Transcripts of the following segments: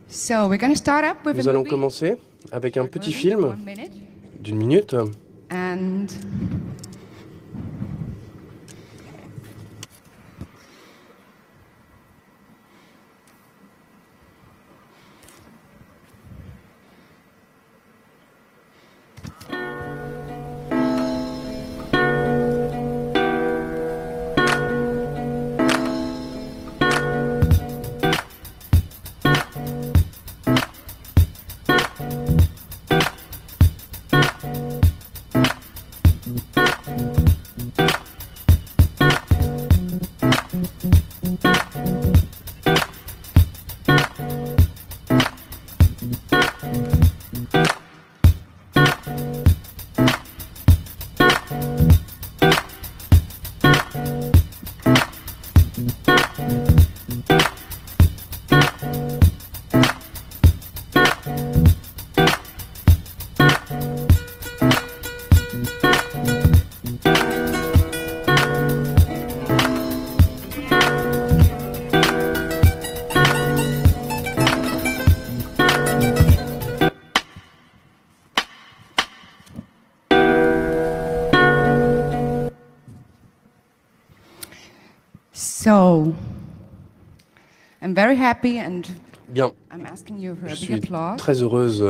Nous allons commencer avec un petit film d'une minute. And so I'm very happy and Bien, I'm asking you for je a big suis applause. très heureuse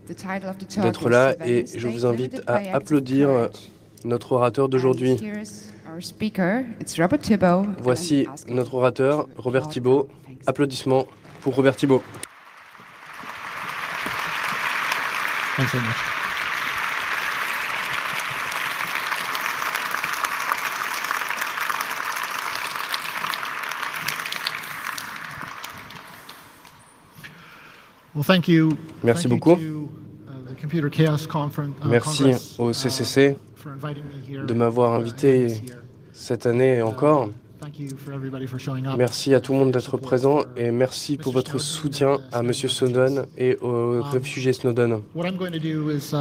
The title of the talk d'être is là The et Value je vous Statement invite by à Acts of applaudir Courage. notre orateur d'aujourd'hui. And here's our speaker. It's Robert Thibault. and Voici I'm asking notre orateur, for Robert applause. Thibault. Thanks. Applaudissements pour Robert Thibault. Thanks very much. Well, thank you. Merci Thank you beaucoup. to, the Computer Chaos Merci Congress, au CCC for inviting me here, de m'avoir invité this year. cette année et encore. Thank you for everybody for showing up. Merci à tout le monde d'être présent et merci pour votre soutien à M. Snowden et aux réfugiés Snowden. What I'm going to do is,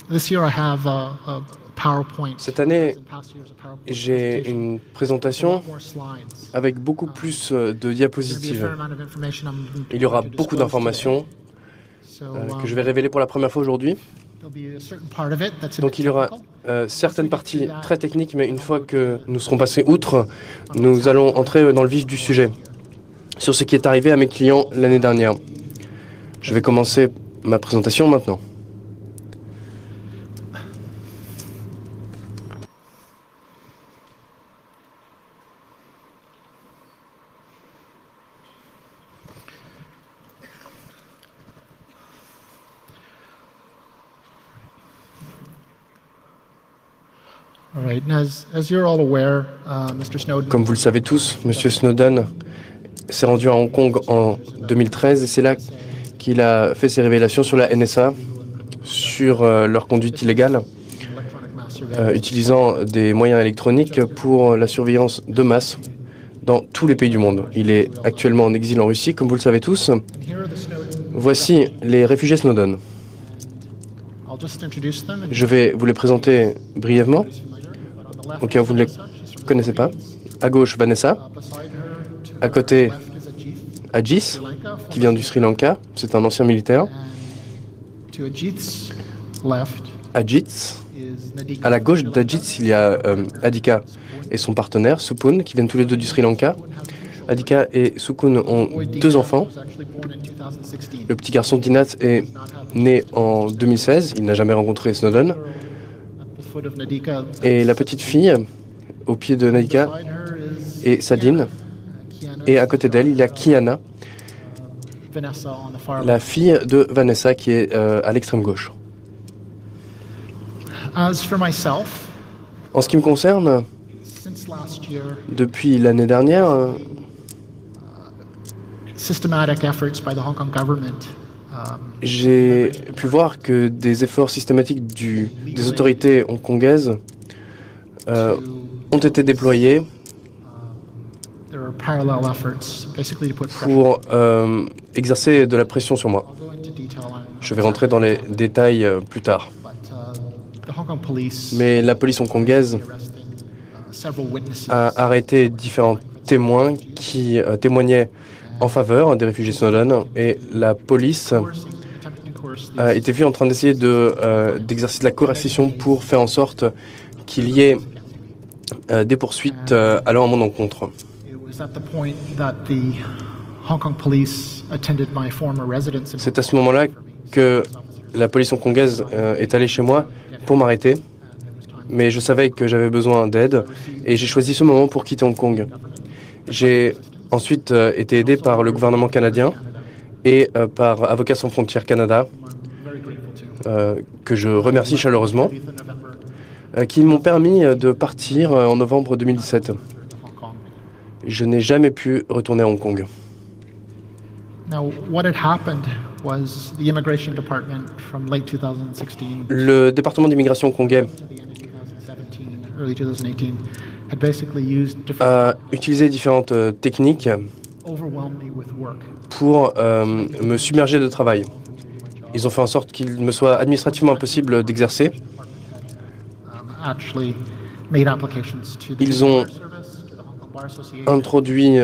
this year I have a PowerPoint. Cette année, In past years, a PowerPoint j'ai presentation. une A lot présentation more slides. avec beaucoup plus de There'll be a diapositives. fair amount of information I'm Il y aura going to beaucoup disclose d'informations today. So, que je vais révéler pour la première fois aujourd'hui. there'll be a certain part of it that's a Donc bit il y aura technical. certaines parties très techniques, mais une fois que nous serons passés outre, nous allons entrer dans le vif du sujet, sur ce qui est arrivé à mes clients l'année dernière. Je vais commencer ma présentation maintenant. All right. And as you're all aware, Mr. Snowden. Comme vous le savez tous, M. Snowden s'est rendu à Hong Kong en 2013 et c'est là qu'il a fait ses révélations sur la NSA, sur leur conduite illégale, Electronic mass surveillance. utilisant des moyens électroniques pour la surveillance de masse dans tous les pays du monde. Il est actuellement en exil en Russie, comme vous le savez tous. And here are the Snowden. Voici les réfugiés Snowden. I'll just introduce them. And Je vais vous les présenter brièvement, everybody's familiar, but on the left au cas où vous ne les is Vanessa. She's from connaissez pas. À gauche, Vanessa. Beside her, to À her côté, left is Ajit, Ajis, Sri Lanka, qui vient du Sri Lanka. C'est un ancien militaire. and to Ajit's left Ajit. is Nadika. À la gauche d'Ajit, il y a Adhika et son partenaire, Sukun, qui viennent tous les deux du Sri Lanka. Adhika et Sukun ont deux enfants. Was actually born in 2016. Le petit garçon Dinat est né en 2016. Il n'a jamais rencontré Snowden. At the foot of Nadika. Et la petite fille, au pied de Nadika, Beside her is est Sadine. Kiana, Et à côté d'elle, il y a Kiana, Vanessa on the far la left. fille de Vanessa, qui est à l'extrême gauche. As for myself, En ce qui me concerne, since last year, depuis l'année dernière, systematic efforts by the Hong Kong government j'ai pu voir que des efforts systématiques des autorités hongkongaises ont été déployés there are parallel efforts basically to put pressure. pour exercer de la pression sur moi. I'll go into detail on Je vais rentrer dans les détails plus tard. but the Hong Kong police Mais la police hongkongaise arresting several witnesses a arrêté différents témoins qui témoignaient en faveur des réfugiés Snowden et la police a été vue en train d'essayer d'exercer de la coercition pour faire en sorte qu'il y ait des poursuites allant à mon encontre. C'est à ce moment-là que la police hongkongaise est allée chez moi pour m'arrêter, mais je savais que j'avais besoin d'aide et j'ai choisi ce moment pour quitter Hong Kong. J'ai ensuite été aidé par le gouvernement canadien et par Avocats sans frontières Canada, que je remercie chaleureusement, qui m'ont permis de partir en novembre 2017. Je n'ai jamais pu retourner à Hong Kong. Le département d'immigration hongkongais a utilisé différentes techniques pour me submerger de travail. Ils ont fait en sorte qu'il me soit administrativement impossible d'exercer. Ils ont introduit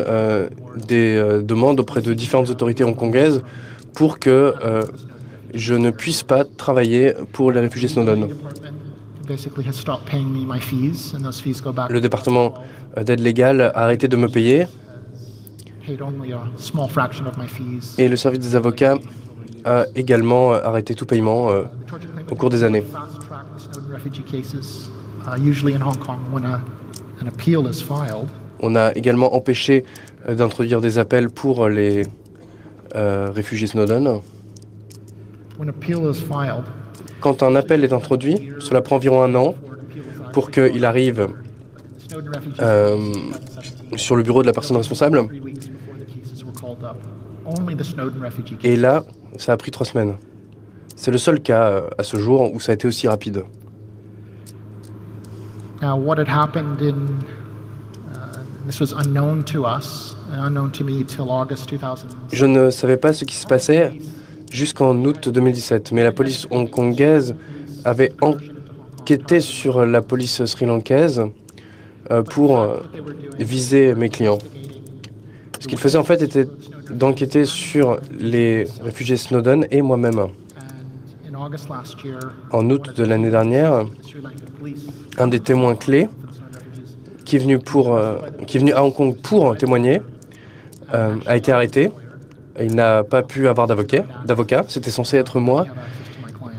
des demandes auprès de différentes autorités hongkongaises pour que je ne puisse pas travailler pour les réfugiés Snowden. Le département d'aide légale a arrêté de me payer et le service des avocats a également arrêté tout paiement au cours des années. On a également empêché d'introduire des appels pour les réfugiés Snowden. Quand un appel est introduit, cela prend environ 1 an pour qu'il arrive sur le bureau de la personne responsable. Et là, ça a pris 3 semaines. C'est le seul cas à ce jour où ça a été aussi rapide. Je ne savais pas ce qui se passait jusqu'en août 2017, mais la police hongkongaise avait enquêté sur la police sri-lankaise pour viser mes clients. Ce qu'ils faisaient en fait était d'enquêter sur les réfugiés Snowden et moi-même. En août de l'année dernière, un des témoins clés qui est venu à Hong Kong pour témoigner a été arrêté. Il n'a pas pu avoir d'avocat, c'était censé être moi,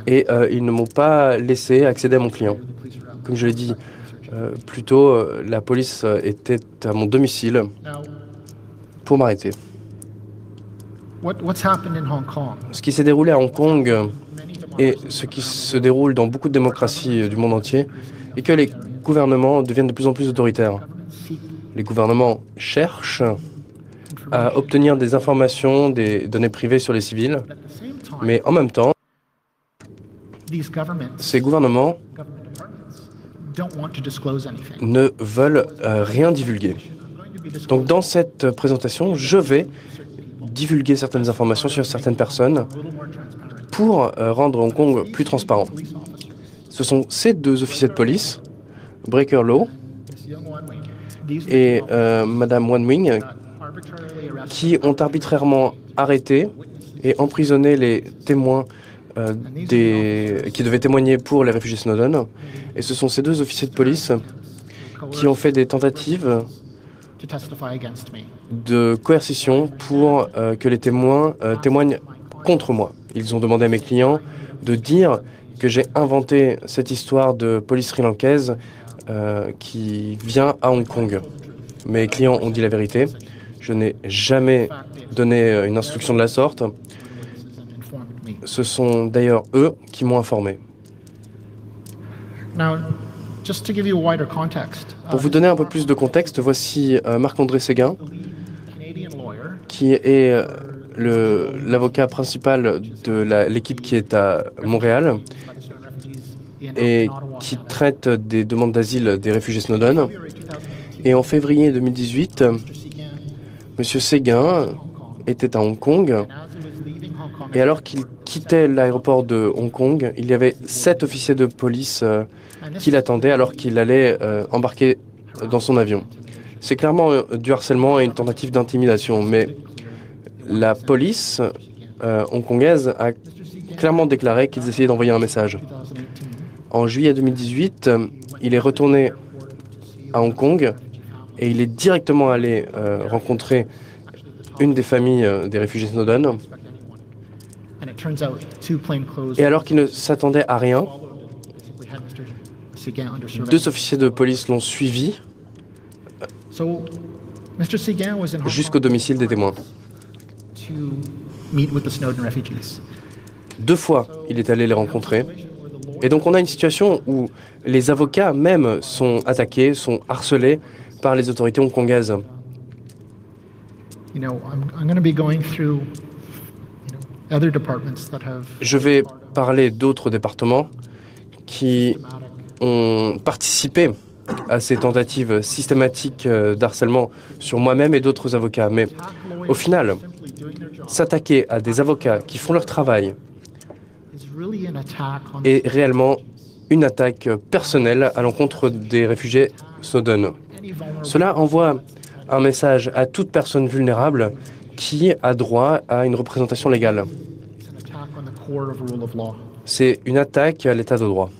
et ils ne m'ont pas laissé accéder à mon client. Comme je l'ai dit plus tôt, la police était à mon domicile pour m'arrêter. Ce qui s'est déroulé à Hong Kong et ce qui se déroule dans beaucoup de démocraties du monde entier est que les gouvernements deviennent de plus en plus autoritaires. Les gouvernements cherchent à obtenir des informations, des données privées sur les civils, mais en même temps, ces gouvernements ne veulent rien divulguer. Donc dans cette présentation, je vais divulguer certaines informations sur certaines personnes pour rendre Hong Kong plus transparent. Ce sont ces 2 officiers de police, Breaker Law et Madame Wan Wing, qui ont arbitrairement arrêté et emprisonné les témoins qui devaient témoigner pour les réfugiés Snowden. Et ce sont ces 2 officiers de police qui ont fait des tentatives de coercition pour que les témoins témoignent contre moi. Ils ont demandé à mes clients de dire que j'ai inventé cette histoire de police sri-lankaise qui vient à Hong Kong. Mes clients ont dit la vérité. Je n'ai jamais donné une instruction de la sorte. Ce sont d'ailleurs eux qui m'ont informé. Pour vous donner un peu plus de contexte, voici Marc-André Séguin, qui est l'avocat principal de l'équipe qui est à Montréal et qui traite des demandes d'asile des réfugiés Snowden. Et en février 2018, M. Séguin était à Hong Kong et alors qu'il quittait l'aéroport de Hong Kong, il y avait 7 officiers de police qui l'attendaient alors qu'il allait embarquer dans son avion. C'est clairement du harcèlement et une tentative d'intimidation, mais la police hongkongaise a clairement déclaré qu'ils essayaient d'envoyer un message. En juillet 2018, il est retourné à Hong Kong et il est directement allé rencontrer une des familles des réfugiés Snowden. Et alors qu'il ne s'attendait à rien, 2 officiers de police l'ont suivi jusqu'au domicile des témoins. 2 fois, il est allé les rencontrer. Et donc on a une situation où les avocats même sont attaqués, sont harcelés par les autorités hongkongaises. Je vais parler d'autres départements qui ont participé à ces tentatives systématiques d'harcèlement sur moi-même et d'autres avocats. Mais au final, s'attaquer à des avocats qui font leur travail est réellement une attaque personnelle à l'encontre des réfugiés Snowden. Cela envoie un message à toute personne vulnérable qui a droit à une représentation légale. C'est une attaque à l'état de droit.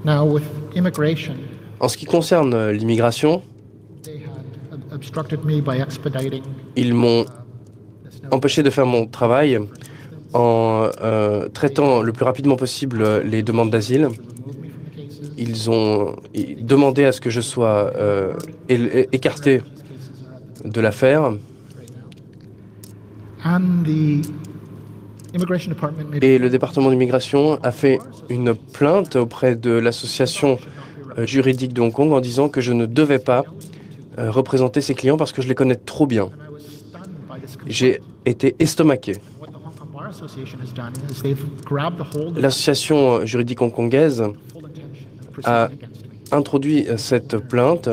En ce qui concerne l'immigration, ils m'ont empêché de faire mon travail en traitant le plus rapidement possible les demandes d'asile. Ils ont demandé à ce que je sois écarté de l'affaire. Et le département d'immigration a fait une plainte auprès de l'association juridique de Hong Kong en disant que je ne devais pas représenter ses clients parce que je les connais trop bien. J'ai été estomaqué. L'association juridique hongkongaise a introduit cette plainte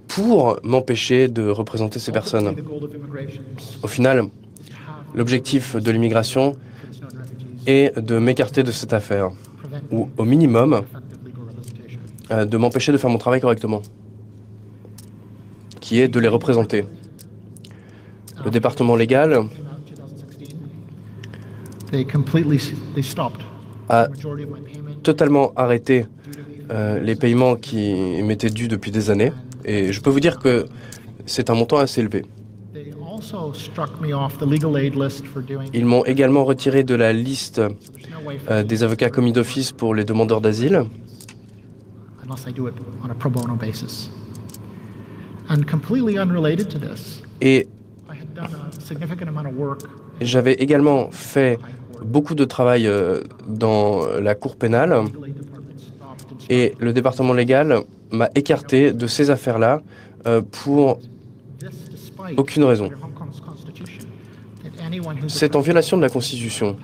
pour m'empêcher de représenter ces personnes. Au final, l'objectif de l'immigration est de m'écarter de cette affaire, ou au minimum, de m'empêcher de faire mon travail correctement, qui est de les représenter. Le département légal a totalement arrêté les paiements qui m'étaient dus depuis des années, et je peux vous dire que c'est un montant assez élevé. Ils m'ont également retiré de la liste des avocats commis d'office pour les demandeurs d'asile. Et j'avais également fait beaucoup de travail dans la cour pénale et le département légal m'a écarté de ces affaires-là pour aucune raison. C'est en violation de la Constitution.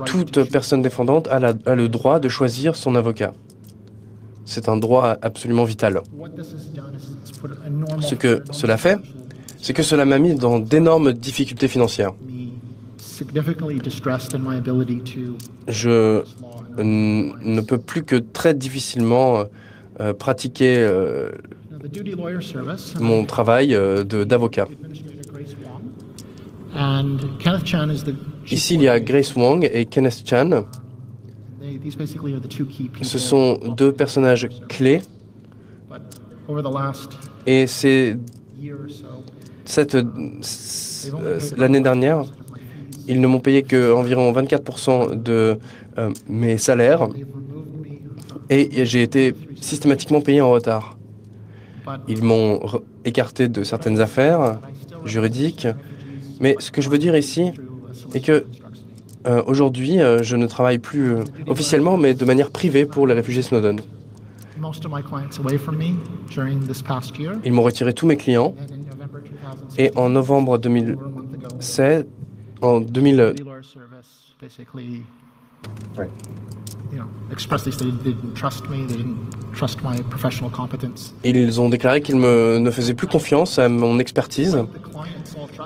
Toute personne défendante a le droit de choisir son avocat. C'est un droit absolument vital. Ce que cela fait, c'est que cela m'a mis dans d'énormes difficultés financières. Je ne peux plus que très difficilement pratiquer mon travail d'avocat. Ici, il y a Grace Wong et Kenneth Chan. Ce sont 2 personnages clés. Et l'année dernière, ils ne m'ont payé qu'environ 24% de mes salaires. Et j'ai été systématiquement payé en retard. Ils m'ont écarté de certaines affaires juridiques. Mais ce que je veux dire ici est que aujourd'hui, je ne travaille plus officiellement, mais de manière privée pour les réfugiés Snowden. Ils m'ont retiré tous mes clients. Et en novembre 2016, ils ont déclaré qu'ils ne faisaient plus confiance à mon expertise.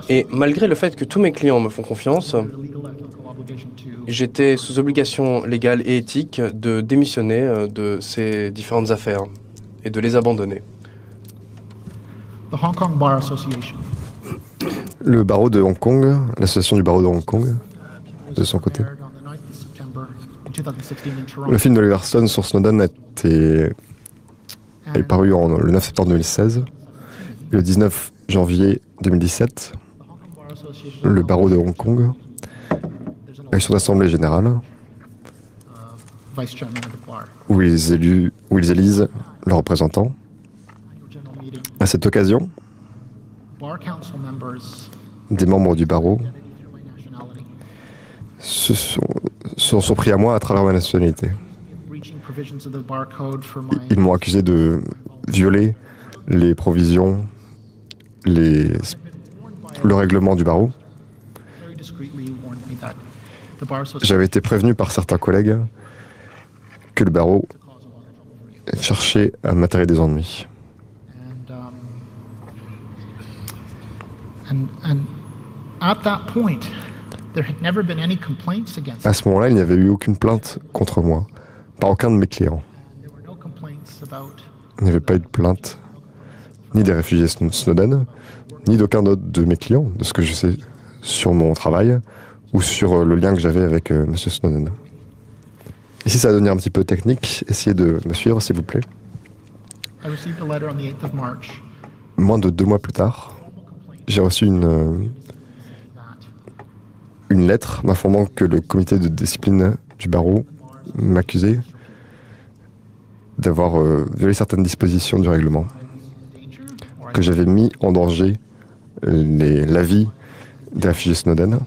Et malgré le fait que tous mes clients me font confiance, j'étais sous obligation légale et éthique de démissionner de ces différentes affaires et de les abandonner. The Hong Kong Bar Association. Le barreau de Hong Kong, l'association du barreau de Hong Kong, de son côté. Aired on the 9th of September in 2016 in Toronto. Le film d'Oliver Stone sur Snowden est paru le 9 septembre 2016. Et le 19 janvier 2017, le barreau de Hong Kong a eu son assemblée générale Vice Chairman of the bar. où ils élisent leurs représentants. General meeting. À cette occasion, Bar council members des membres du barreau identified my nationality, se sont pris à moi à travers ma nationalité. breaching provisions of the bar code for my Ils m'ont accusé de violer les provisions, le règlement du barreau. very discreetly warned me that the bar association J'avais été prévenu par certains collègues que le barreau cherchait à m'attirer des ennuis. and at that point there had never been any complaints against À me. ce moment-là, il n'y avait eu aucune plainte contre moi, par aucun de mes clients. There were no complaints about Il n'y avait pas eu de plainte, ni des réfugiés Snowden, ni d'aucun autre de mes clients, de ce que je sais sur mon travail ou sur le lien que j'avais avec M. Snowden. Ici, ça va devenir un petit peu technique. Essayez de me suivre, s'il vous plaît. I received a letter on the 8th of March Moins de 2 mois plus tard, j'ai reçu une lettre m'informant que le comité de discipline du barreau m'accusait d'avoir violé certaines dispositions du règlement, que j'avais mis en danger la vie des réfugiés Snowden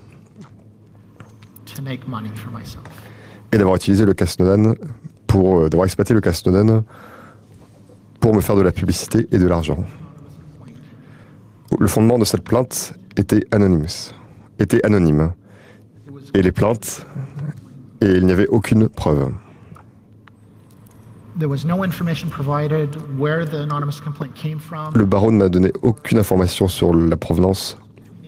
to make money for myself. et d'avoir utilisé le cas Snowden d'avoir exploité le cas Snowden pour me faire de la publicité et de l'argent. Le fondement de cette plainte était anonyme. Et les plaintes, et il n'y avait aucune preuve. There was no information provided where the anonymous complaint came from. Le barreau ne m'a donné aucune information sur la provenance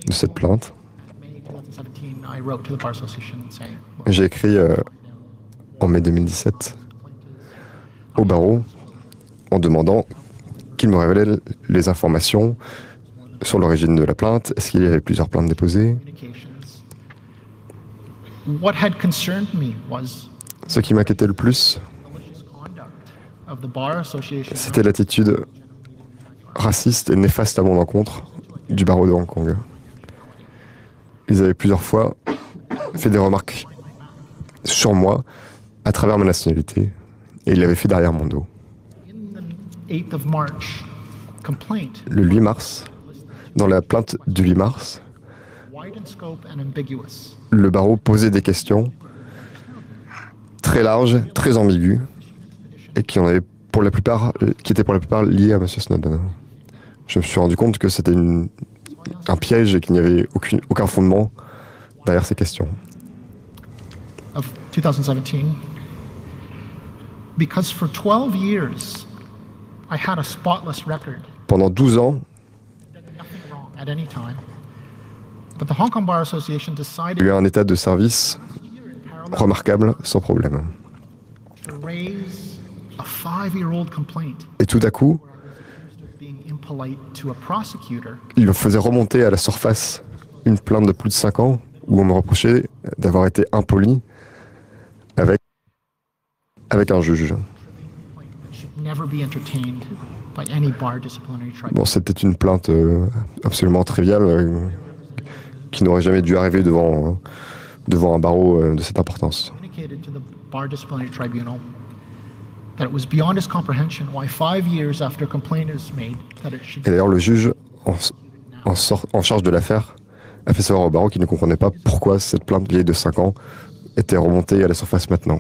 de cette plainte. In May 2017, I wrote to the Bar Association saying, J'ai écrit en mai 2017 au barreau en demandant qu'il me révèle les informations sur l'origine de la plainte. Est-ce qu'il y avait plusieurs plaintes déposées? communications. What had concerned me was Ce qui m'inquiétait le plus, malicious conduct of the Bar Association c'était l'attitude raciste et néfaste à mon encontre du barreau de Hong Kong. Ils avaient plusieurs fois fait des remarques sur moi à travers ma nationalité et ils l'avaient fait derrière mon dos. in the 8th of March complaint, Le 8 mars, dans la plainte du 8 mars, wide in scope and ambiguous. le barreau posait des questions très larges, très ambiguës et qui étaient pour la plupart liées à M. Snowden. Je me suis rendu compte que c'était un piège et qu'il n'y avait aucun fondement derrière ces questions. Of 2017, because for 12 years I had a spotless record, Pendant 12 ans, nothing wrong at any time. But the Hong Kong Bar Association j'ai decided eu un état de service remarquable, sans problème. to raise a 5-year-old complaint Et tout à coup, of being impolite to a prosecutor il me faisait remonter à la surface une plainte de plus de 5 ans où on me reprochait d'avoir été impoli avec un juge. that should never be entertained by any bar disciplinary tribunal. Bon, c'était une plainte absolument triviale qui n'aurait jamais dû arriver devant un barreau de cette importance. Communicated to the Bar Disciplinary Tribunal that it was beyond his comprehension why 5 years after a complaint is made that it should Et d'ailleurs, le juge en charge de l'affaire a fait savoir au barreau qu'il ne comprenait pas pourquoi cette plainte vieille de 5 ans était remontée à la surface maintenant.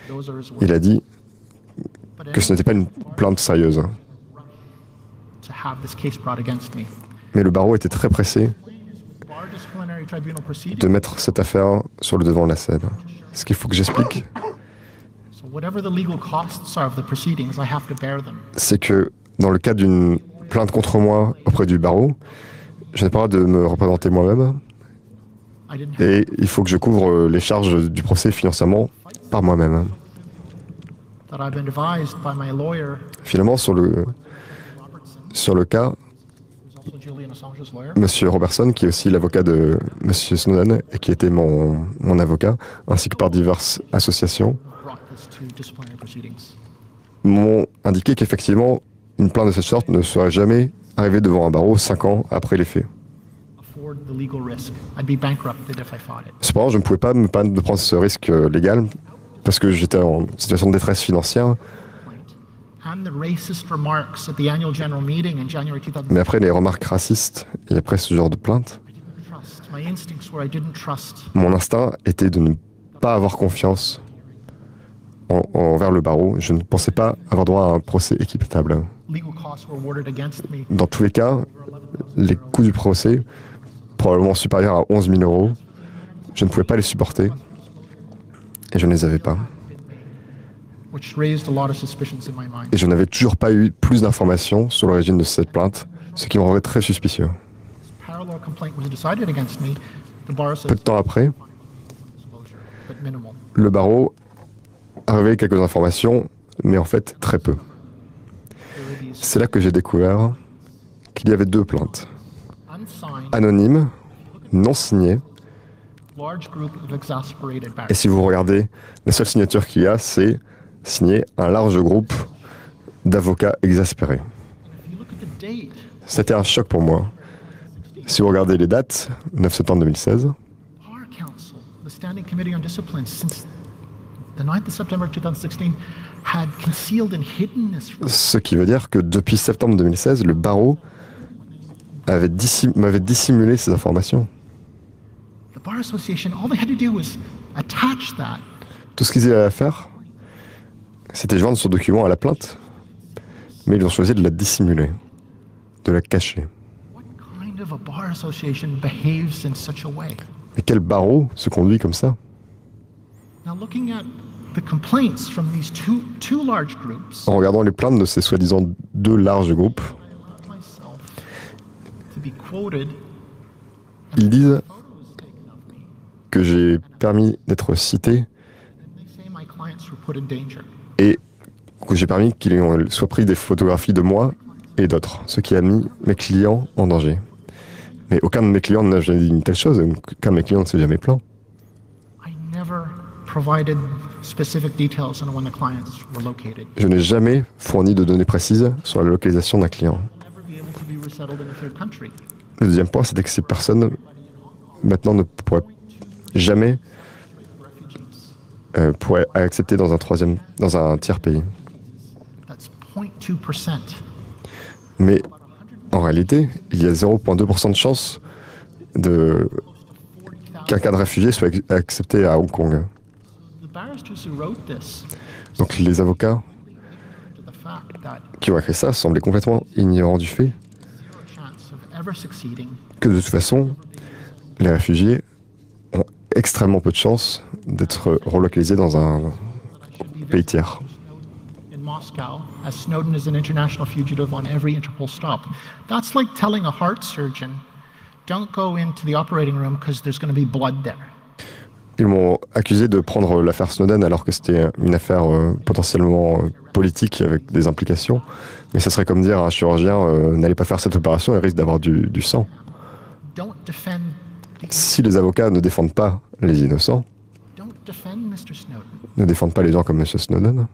those are his words. Il a dit But que ce n'était pas une plainte sérieuse. to have this case brought against me. Mais le barreau était très pressé Bar Disciplinary Tribunal de proceeding. mettre cette affaire sur le devant de la scène. Ce qu'il faut que j'explique, So whatever the legal costs are of the proceedings, I have to bear them. c'est que dans le cas d'une plainte contre moi auprès du barreau, je n'ai pas le droit de me représenter moi-même I didn't have et il faut que je couvre les charges du procès financièrement par moi-même. that I've been advised by my lawyer Finalement, sur le cas, Also Julian Assange's lawyer. Monsieur Robertson, qui est aussi l'avocat de Monsieur Snowden et qui était mon avocat, ainsi que par diverses associations, Brought this to disciplinary proceedings. m'ont indiqué qu'effectivement, une plainte de cette sorte ne serait jamais arrivée devant un barreau 5 ans après les faits. Afford the legal risk. I'd be bankrupted if I fought it. Cependant, je ne pouvais pas me permettre de prendre ce risque légal parce que j'étais en situation de détresse financière. And the racist remarks at the annual general meeting in January 2000. Mais après les remarques racistes et après ce genre de plainte, I didn't trust. My instincts were I didn't trust. mon instinct était de ne pas avoir confiance envers le barreau. Je ne pensais pas avoir droit à un procès équitable. Legal costs were awarded against me. Dans tous les cas, les coûts du procès, probablement supérieurs à 11 000 euros, je ne pouvais pas les supporter et je ne les avais pas. Which raised a lot of suspicions in my mind. Et je n'avais toujours pas eu plus d'informations sur l'origine de cette plainte, ce qui me rendait très suspicieux. Parallel complaint was decided against me. The bar Peu says de temps après, disclosure, but minimal. le barreau a révélé quelques informations, mais en fait très peu. There were these C'est là que j'ai découvert qu'il y avait 2 plaintes, unsigned, anonymes, non signées, large group of exasperated et barristers. si vous regardez, la seule signature qu'il y a, c'est signé un large groupe d'avocats exaspérés. If you look at the date, C'était un choc pour moi. Si vous regardez les dates, 9 septembre 2016, Bar Council, the Standing Committee on Discipline, since the 9th of September 2016, had concealed and hidden this. ce qui veut dire que depuis septembre 2016, le barreau m'avait dissimulé ces informations. The Bar Association, all they had to do was attach that. Tout ce qu'ils avaient à faire, c'était joindre ce document à la plainte, mais ils ont choisi de la dissimuler, de la cacher. What kind of a Bar Association behaves in such a way? Et quel barreau se conduit comme ça? Now, looking at the complaints from these two large groups, En regardant les plaintes de ces soi-disant 2 larges groupes, I allowed myself to be quoted ils disent que j'ai permis d'être cité and they say my clients were put in danger. et que j'ai permis qu'il soit pris des photographies de moi et d'autres, ce qui a mis mes clients en danger. Mais aucun de mes clients n'a jamais dit une telle chose, aucun de mes clients ne s'est jamais plaint. I never provided specific details on when the clients were located. Je n'ai jamais fourni de données précises sur la localisation d'un client. Never be able to be resettled in a third country. Le deuxième point, c'était que ces personnes, maintenant, ne pourraient jamais pourraient accepter dans un tiers pays. That's 0.2%. Mais en réalité, il y a 0,2% de chance qu'un cas de réfugié soit accepté à Hong Kong. The barristers who wrote this Donc les avocats to the fact that qui ont écrit ça semblaient complètement ignorants du fait zero chance of ever succeeding que de toute façon, les réfugiés ont extrêmement peu de chances d'être relocalisés dans un pays tiers. in Moscow, as Snowden is an international fugitive on every Interpol stop. That's like telling a heart surgeon, don't go into the operating room because there's going to be blood there. Ils m'ont accusé de prendre l'affaire Snowden alors que c'était une affaire potentiellement politique avec des implications. Mais ça serait comme dire à un chirurgien n'allez pas faire cette opération, il risque d'avoir du sang. Don't defend Si les avocats ne défendent pas les innocents, don't defend Mr. Snowden. ne défendent pas les gens comme M. Snowden,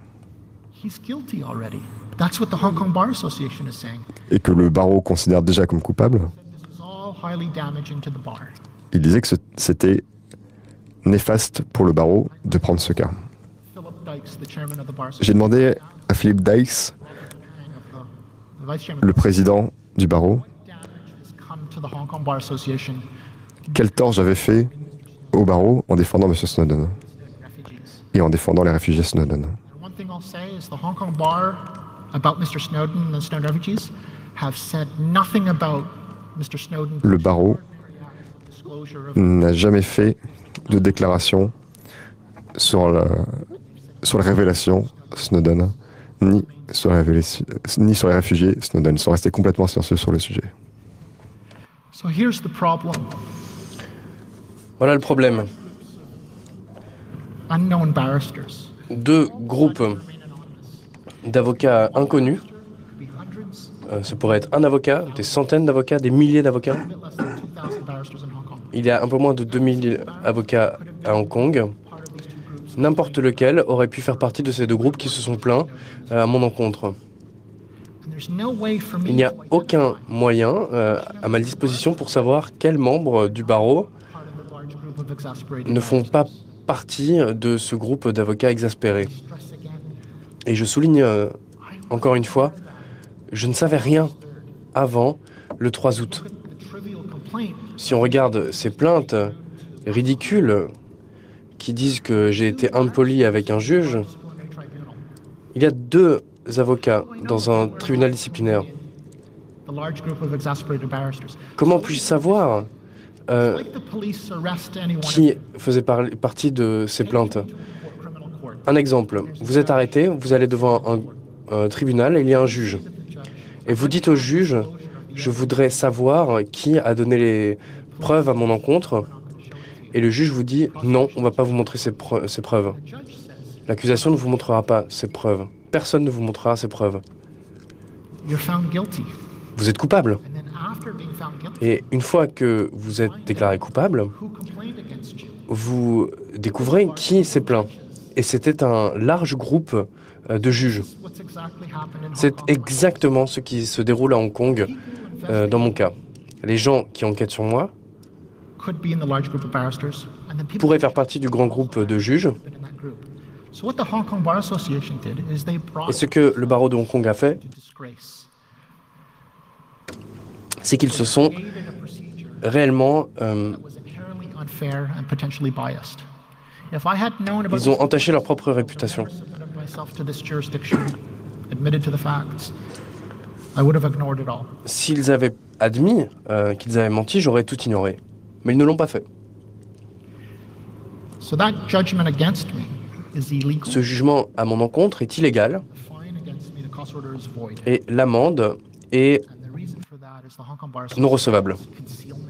He's guilty already. That's what the Hong Kong Bar Association is saying. et que le barreau considère déjà comme coupable, This is all highly damaging to the bar. il disait que c'était néfaste pour le barreau de prendre ce cas. Philip Dykes, the chairman of the Bar J'ai Association, demandé à Philippe Dykes, the vice chairman, le président du barreau, damage has come to the Hong Kong Bar Association, quel tort j'avais fait au barreau en défendant M. Snowden refugees. et en défendant les réfugiés Snowden. One thing I'll say is the Hong Kong Bar about Mr. Snowden and the Snowden refugees have said nothing about Mr. Snowden Le barreau disclosure of n'a jamais fait de déclaration sur la révélation Snowden, ni sur les réfugiés Snowden. Ils sont restés complètement silencieux sur le sujet. So here's the problem. Voilà le problème. Unknown barristers 2 groupes d'avocats inconnus behind Ce pourrait être un avocat, des centaines d'avocats, des milliers d'avocats. A bit less than 2,000 barristers in Hong Kong. Il y a un peu moins de 2000 avocats à Hong Kong. N'importe lequel aurait pu faire partie de ces deux groupes qui se sont plaints à mon encontre. And there's no way for me Il n'y a to identify aucun moyen à ma disposition pour savoir quels membres du barreau part of the large group of exasperated ne font barristers. pas partie de ce groupe d'avocats exaspérés. Stress again. Et je souligne encore une fois, je ne savais rien avant le 3 août. Look at the trivial complaint. Si on regarde ces plaintes ridicules qui disent que j'ai été impoli avec un juge, Disciplinary tribunal. il y a deux avocats dans un tribunal disciplinaire. The large group of exasperated barristers. Comment puis-je savoir Like the police arrest anyone qui faisait partie de ces plaintes? criminal court. Un exemple, vous êtes arrêté, vous allez devant un tribunal et il y a un juge. Et vous dites au juge, je voudrais savoir qui a donné les preuves à mon encontre. Et le juge vous dit, non, on ne va pas vous montrer ces preuves. L'accusation ne vous montrera pas ces preuves. Personne ne vous montrera ces preuves. You're found guilty. Vous êtes coupable. And then after being found guilty, Et une fois que vous êtes déclaré coupable, who complained against you? vous découvrez qui s'est plaint. Et c'était un large groupe de juges. What's exactly happened in Hong C'est Kong? exactement ce qui se déroule à Hong Kong dans mon cas. Les gens qui enquêtent sur moi Could be in the large group of barristers, and then people pourraient faire partie du grand groupe de juges. been in that group. So what the Hong Kong Bar Association did is they brought Et ce que le barreau de Hong Kong a fait, to disgrace. c'est qu'ils se sont Created a procedure réellement... that was inherently unfair and potentially biased. If I had known about ils ont entaché leur propre réputation. submitted myself to this jurisdiction, admitted to the facts, I would have ignored it all. S'ils avaient admis qu'ils avaient menti, j'aurais tout ignoré. Mais ils ne l'ont pas fait. So that judgment against me is illegal. Ce jugement à mon encontre est illégal The fine against me, the cost order is void. et l'amende est And the reason for that is the Hong Kong Bar non recevable. Association's concealment.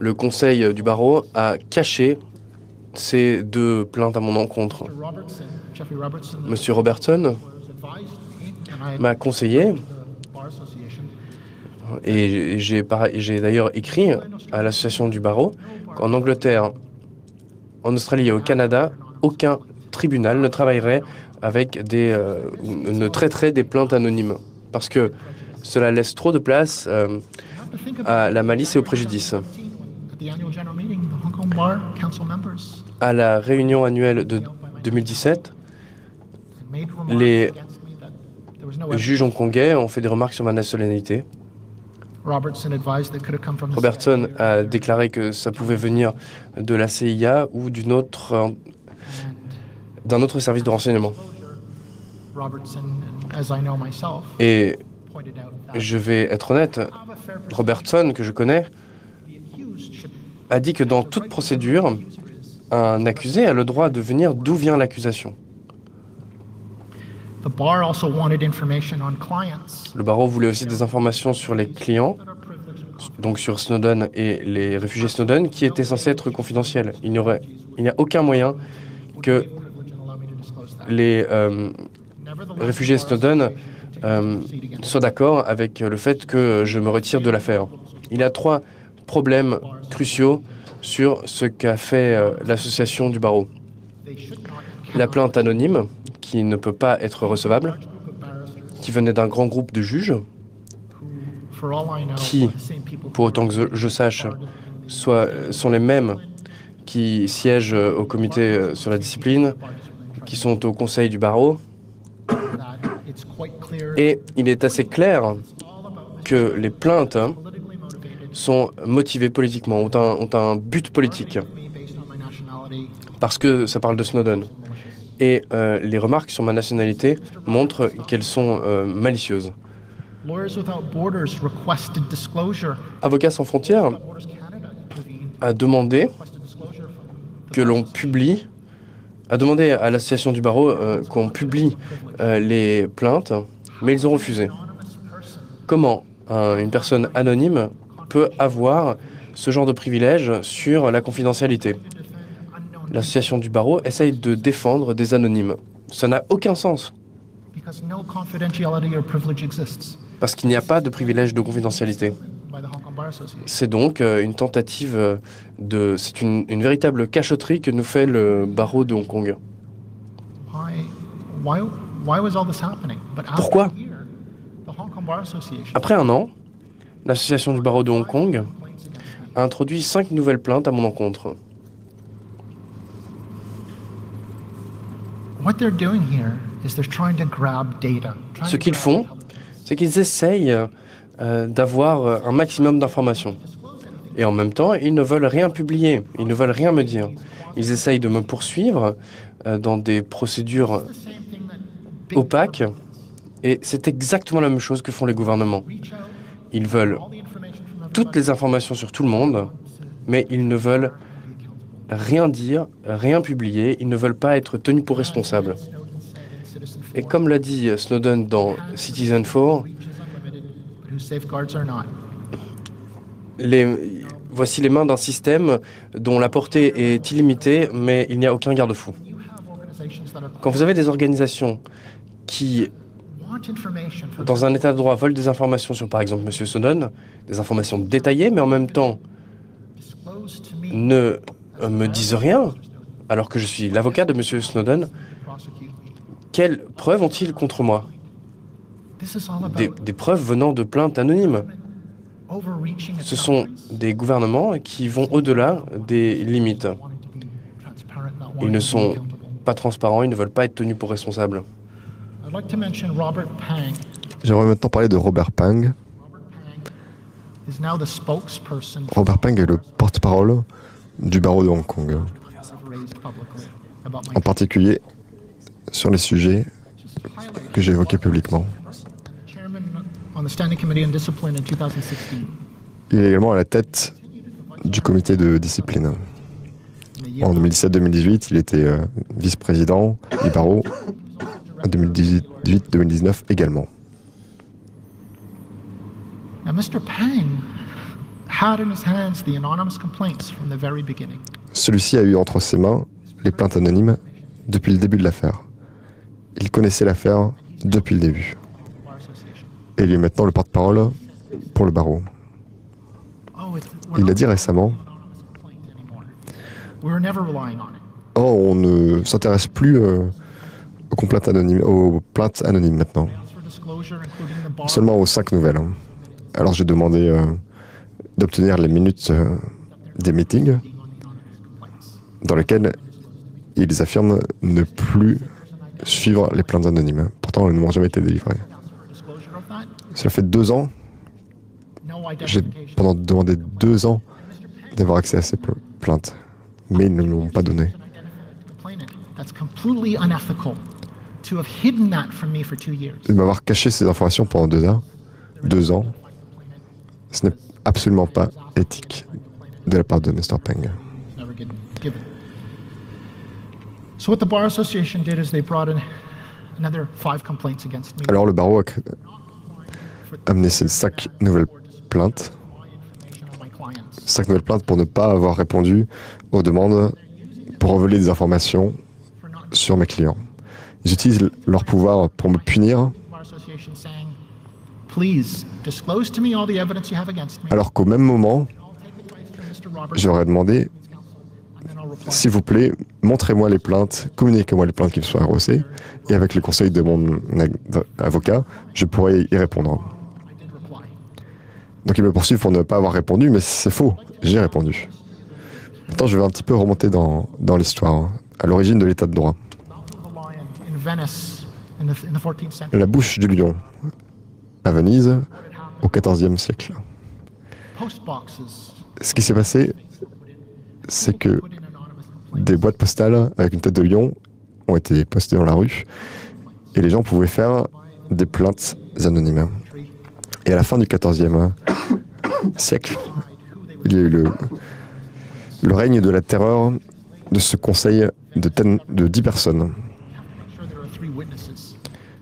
Le conseil du barreau a caché ces deux plaintes à mon encontre. Mr. Robertson, Jeffrey Robertson, the Monsieur Robertson lawyers advised me, and I m'a conseillé, the Bar Association, et j'ai d'ailleurs écrit à l'association du barreau, qu'en Angleterre, en Australie et au Canada, aucun tribunal ne travaillerait avec ne traiterait des plaintes anonymes. Parce que cela laisse trop de place you have to think about à la malice et au préjudice. at the annual general meeting, the Hong Kong Bar Council members À la réunion annuelle de 2017, made remarks les against me that there was no evidence. juges hongkongais ont fait des remarques sur ma nationalité. Robertson advised that it could have come from the Robertson a déclaré que ça pouvait venir de la CIA ou d'un autre service de renseignement. Robertson, as I know myself, Et pointed out that je vais être honnête, have a fair procedure. Robertson, que je connais, The accused should a dit que dans toute procédure, un accusé a le droit de venir d'où vient l'accusation. The bar also wanted information on clients Le barreau voulait aussi des informations sur les clients, that are privileged and confidential. donc sur Snowden et les réfugiés Snowden, qui étaient censés être confidentiels. Il n'y a aucun moyen que Privilege and allow me to disclose that. les Nevertheless, réfugiés the bar Snowden association proceed against soient d'accord avec le fait que je me retire de l'affaire. Il y a trois problèmes cruciaux sur ce qu'a fait l'association du barreau. They should not La plainte anonyme, qui ne peut pas être recevable, large group of barristers qui venait d'un grand groupe de juges, who, for all I know, Qui, are the same people pour who autant que je sache, sont les mêmes qui siègent au comité sur la discipline, qui sont au conseil du barreau. that it's quite clear Et il est assez clair que les plaintes politically motivated sont motivées politiquement, ont un but politique, me based on my nationality. parce que ça parle de Snowden. Et les remarques sur ma nationalité montrent qu'elles sont malicieuses. Lawyers Without Borders requested disclosure. Avocats sans frontières Borders Canada intervened, a demandé requested disclosure from que l'on publie, a demandé à l'association du barreau qu'on publie les plaintes, mais ils ont refusé. anonymous person Comment une personne anonyme peut avoir ce genre de privilège sur la confidentialité? to defend unknown. L'association du barreau essaye de défendre des anonymes. Ça n'a aucun sens. Because no confidentiality or privilege exists parce qu'il n'y a pas de privilège de confidentialité. by the Hong Kong Bar Association. C'est donc une tentative c'est une véritable cachotterie que nous fait le barreau de Hong Kong. Why was all this happening? But after Pourquoi? a year, the Hong Kong Bar Association Après un an, l'association du barreau de Hong Kong a introduit 5 nouvelles plaintes à mon encontre. what they're doing here is they're trying to grab data. Ce qu'ils font, c'est qu'ils essayent d'avoir un maximum d'informations. Et en même temps, ils ne veulent rien publier, ils ne veulent rien me dire. Ils essayent de me poursuivre dans des procédures opaques, et c'est exactement la même chose que font les gouvernements. Ils veulent toutes les informations sur tout le monde, mais ils ne veulent rien dire, rien publier, ils ne veulent pas être tenus pour responsables. Et comme l'a dit Snowden dans Citizen4, voici les mains d'un système dont la portée est illimitée, mais il n'y a aucun garde-fou. Quand vous avez des organisations qui, dans un état de droit, veulent des informations sur, par exemple, M. Snowden, des informations détaillées, mais en même temps ne me disent rien, alors que je suis l'avocat de M. Snowden, quelles preuves ont-ils contre moi? Des preuves venant de plaintes anonymes. Ce sont des gouvernements qui vont au-delà des limites. Ils ne sont pas transparents, ils ne veulent pas être tenus pour responsables. J'aimerais maintenant parler de Robert Pang. Robert Pang est le porte-parole du barreau de Hong Kong, en particulier sur les sujets que j'ai évoqués publiquement. Il est également à la tête du comité de discipline. En 2017-2018, il était vice-président du barreau. En 2018-2019 également. Celui-ci a eu entre ses mains les plaintes anonymes depuis le début de l'affaire. Il connaissait l'affaire depuis le début. Et il est maintenant le porte-parole pour le barreau. Il a dit récemment, on ne s'intéresse plus aux plaintes anonymes maintenant, seulement aux 5 nouvelles. Alors j'ai demandé d'obtenir les minutes des meetings dans lesquels ils affirment ne plus suivre les plaintes anonymes. Pourtant, elles n'ont jamais été délivrées. Cela fait 2 ans. J'ai demandé 2 ans d'avoir accès à ces plaintes, mais ils ne me l'ont pas donné. De m'avoir caché ces informations pendant 2 ans, ce n'est absolument pas éthique de la part de Mr. Pang. Alors le barreau a amené ces 5 nouvelles plaintes. 5 nouvelles plaintes pour ne pas avoir répondu aux demandes pour révéler des informations sur mes clients. Ils utilisent leur pouvoir pour me punir, alors qu'au même moment, j'aurais demandé, s'il vous plaît, montrez-moi les plaintes, communiquez-moi les plaintes qui me sont arrosées, et avec le conseil de mon avocat, je pourrais y répondre. Donc ils me poursuivent pour ne pas avoir répondu, mais c'est faux, j'ai répondu. Maintenant, je vais un petit peu remonter dans l'histoire, à l'origine de l'état de droit. La bouche du lion, à Venise, au XIVe siècle. Ce qui s'est passé, c'est que des boîtes postales avec une tête de lion ont été postées dans la rue, et les gens pouvaient faire des plaintes anonymes. Et à la fin du XIVe siècle, il y a eu le règne de la terreur de ce conseil de 10 personnes.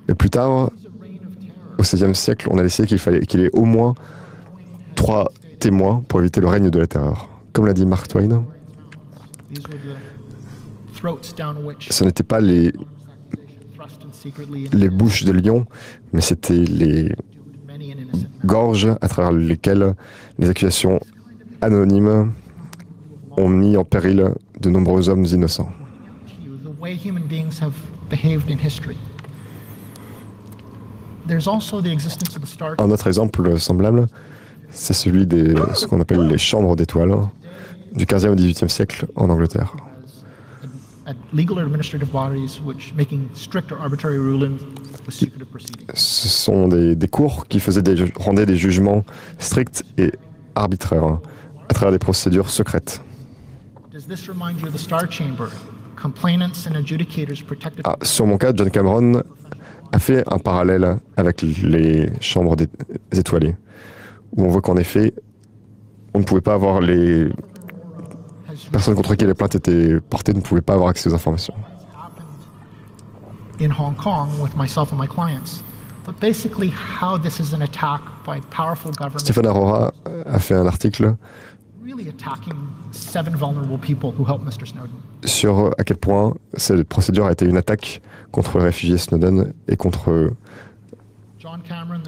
Et plus tard, au XVIe siècle, on a décidé qu'il y ait au moins 3 témoins pour éviter le règne de la terreur. Comme l'a dit Mark Twain, ce n'étaient pas les les bouches de lion, mais c'était les gorges à travers lesquelles les accusations anonymes ont mis en péril de nombreux hommes innocents. The way human beings have behaved in history. There's also the existence of the Star Un autre exemple semblable, c'est celui de ce qu'on appelle les chambres d'étoiles du 15e au 18e siècle en Angleterre. at legal or administrative bodies which making strict or arbitrary rulings with secretive proceedings. Ce sont des cours qui rendaient des jugements stricts et arbitraires à travers des procédures secrètes. Does this remind you of the Star Chamber? Complainants and adjudicators protected. Ah, sur mon cas, John Cameron a fait un parallèle avec les chambres étoilées, où on voit qu'en effet, on ne pouvait pas avoir les personnes contre qui les plaintes étaient portées ne pouvaient pas avoir accès aux informations. In Hong Kong with myself and my clients. But basically how this is an attack by powerful governments Stephen Arora a fait un article really attacking 7 vulnerable people who helped Mr. Snowden. sur à quel point cette procédure a été une attaque contre les réfugiés Snowden et contre John Cameron,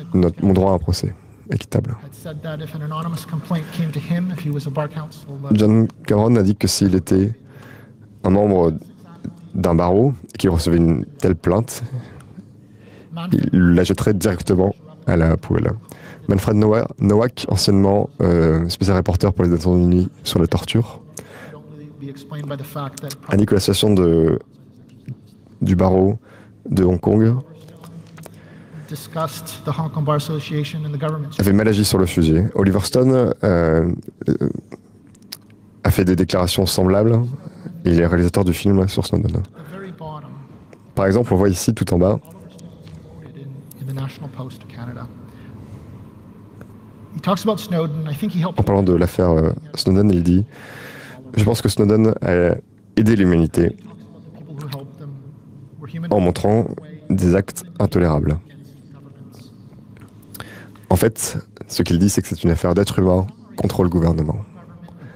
mon droit à un procès équitable. had said that if an anonymous complaint came to him, if he was a bar counsel, John Cameron a dit que s'il était un membre d'un barreau et qu'il recevait une telle plainte, il la jetterait directement à la poubelle. Manfred Nowak, anciennement spécial reporter pour les Nations Unies sur la torture, be explained by the fact that a dit que l'association du barreau de Hong Kong discussed the Hong Kong Bar Association and the government. avait mal agi sur le sujet. Oliver Stone a fait des déclarations semblables et il est réalisateur du film sur Snowden. At the very bottom, Par exemple, on voit ici tout en bas quoted in the National Post of Canada. He talks about Snowden. I think he helped en parlant de l'affaire Snowden, il dit « Je pense que Snowden a aidé l'humanité people who helped them were human en montrant des actes intolérables. » En fait, ce qu'il dit, c'est que c'est une affaire d'être humain contre le gouvernement.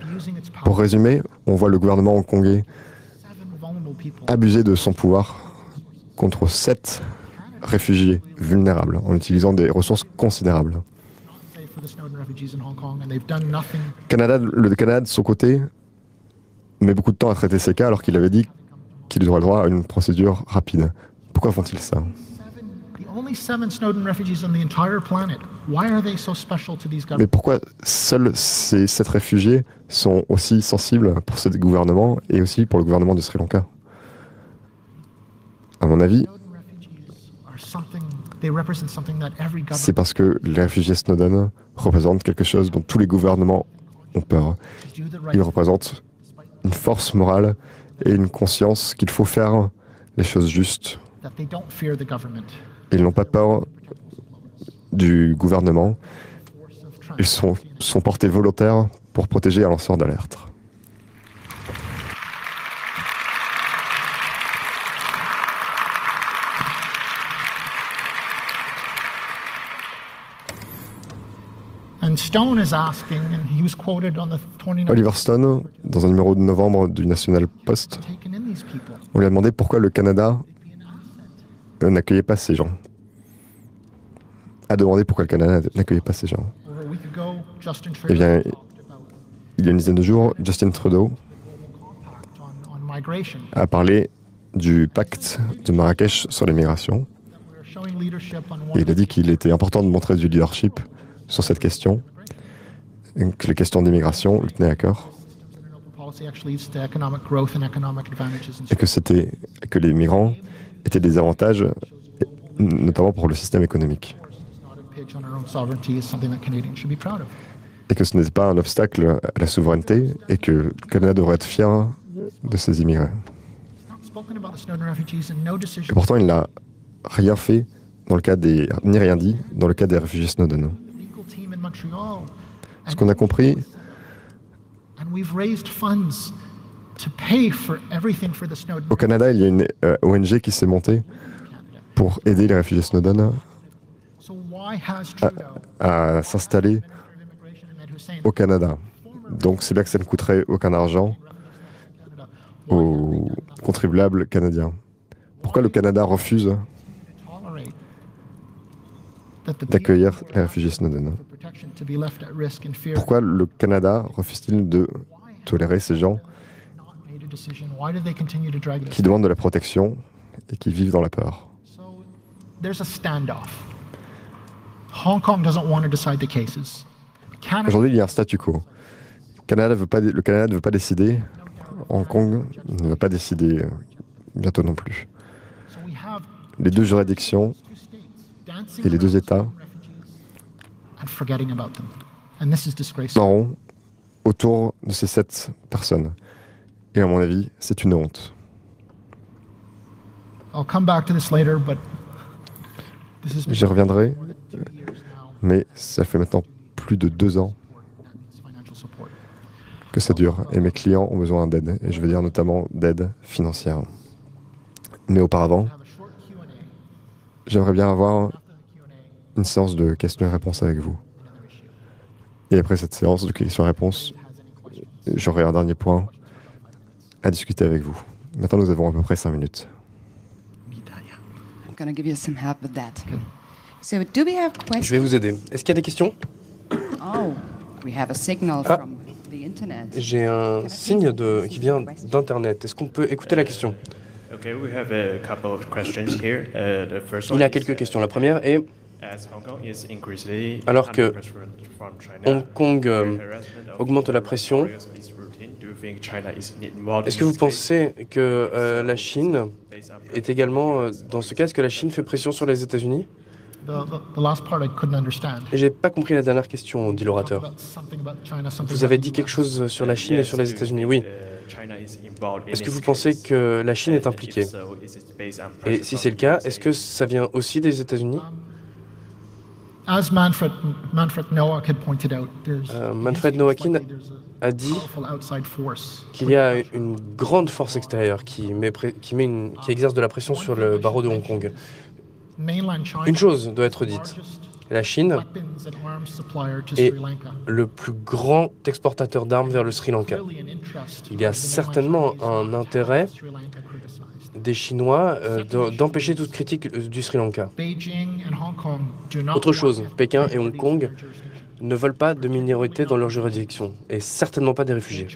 abusing its power. Pour résumer, on voit le gouvernement hongkongais 7 vulnerable people. abuser de son pouvoir contre 7 réfugiés vulnérables en utilisant des ressources considérables. Safe for the Snowden refugees in Hong Kong, and they've done nothing. Le Canada, de son côté, met beaucoup de temps à traiter ces cas alors qu'il avait dit qu'il aurait droit à une procédure rapide. Pourquoi font-ils ça? The only 7 Snowden refugees on the entire planet. Why are they so special to these Mais governments? pourquoi seuls ces 7 réfugiés sont aussi sensibles pour ce gouvernement et aussi pour le gouvernement de Sri Lanka? À mon avis, Snowden refugees are something. They represent something that every c'est government parce que les réfugiés Snowden représentent quelque chose dont tous les gouvernements ont peur. do the right Ils représentent une force morale et une conscience qu'il faut faire les choses justes. that they don't fear the government. Ils n'ont pas peur du gouvernement. Force of Trump. Ils sont portés volontaires pour protéger un lanceur d'alerte. And Stone is asking, and he was quoted on the 29th, Oliver Stone, dans un numéro de novembre du National Post, taken in these people. on lui a demandé pourquoi le Canada n'accueillait pas ces gens. A demandé pourquoi le Canada n'accueillait pas ces gens. Over a week ago, Justin Eh bien, Trudeau talked about il y a une dizaine de jours, Justin Trudeau compact on migration. a parlé du pacte de Marrakech sur l'immigration. We are showing leadership on Et one il a dit qu'il était important de montrer du leadership sur cette question, et que les questions d'immigration lui tenaient à cœur, policy actually leads to economic growth and economic advantages. et que les migrants étaient des avantages, notamment pour le système économique, Not impinge on our own sovereignty is something that Canadians should be proud of. et que ce n'était pas un obstacle à la souveraineté, et que le Canada devrait être fier de ses immigrés. Not spoken about the Snowden refugees and no Et decision. pourtant, il n'a rien fait dans le cas ni rien dit dans le cas des réfugiés Snowden. Legal team in Montreal. Ce qu'on a compris, And we've raised funds to pay for everything for the Snowden. au Canada, il y a une ONG qui s'est montée pour aider les réfugiés Snowden So why has Trudeau, à s'installer Minister of Immigration, and Ed Hussein, au Canada. Donc c'est bien que ça ne coûterait aucun argent Canada, aux contribuables canadiens. Pourquoi le Canada refuse d'accueillir les réfugiés Snowden. Pourquoi le Canada refuse-t-il de tolérer ces gens qui demandent de la protection et qui vivent dans la peur? There's a standoff. Hong Kong doesn't want to decide the cases. Aujourd'hui, il y a un statu quo. Le Canada ne veut pas décider. Hong Kong ne va pas décider bientôt non plus. Les deux juridictions et les deux États s'en autour de ces 7 personnes. Et à mon avis, c'est une honte. J'y reviendrai, mais ça fait maintenant plus de 2 ans que ça dure et mes clients ont besoin d'aide, et je veux dire notamment d'aide financière. Mais auparavant, j'aimerais bien avoir une séance de questions et réponses avec vous. Et après cette séance de questions et réponses, j'aurai un dernier point à discuter avec vous. Maintenant, nous avons à peu près 5 minutes. I'm going to give you some help with that. So, do we have questions? Je vais vous aider. Est-ce qu'il y a des questions? Oh, we have a signal Ah. from the internet. J'ai un signe qui vient d'Internet. Est-ce qu'on peut écouter la question? Okay, we have a couple of questions here. The first Il one y a is, quelques questions. La première est, as Hong Kong is increasingly alors que under pressure from China, Hong Kong harassment of augmente la pression, foreigners is routine. Do you think China is involved est-ce in que vous this case? pensez que la Chine est également, dans ce cas, est-ce que la Chine fait pression sur les États-Unis? The last part I couldn't understand. J'ai pas compris la dernière question, dit l'orateur. Vous avez dit quelque chose sur la Chine et sur les États-Unis, oui. Est-ce que vous pensez que la Chine est impliquée? Et si c'est le cas, est-ce que ça vient aussi des États-Unis? As Manfred Nowak had pointed out, Manfred Nowakin a dit qu'il y a une grande force extérieure qui exerce de la pression sur le barreau de Hong Kong. Une chose doit être dite. La Chine est le plus grand exportateur d'armes vers le Sri Lanka. Il y a certainement un intérêt des Chinois d'empêcher toute critique du Sri Lanka. Autre chose, Pékin et Hong Kong ne veulent pas de minorités dans leur juridiction, et certainement pas des réfugiés.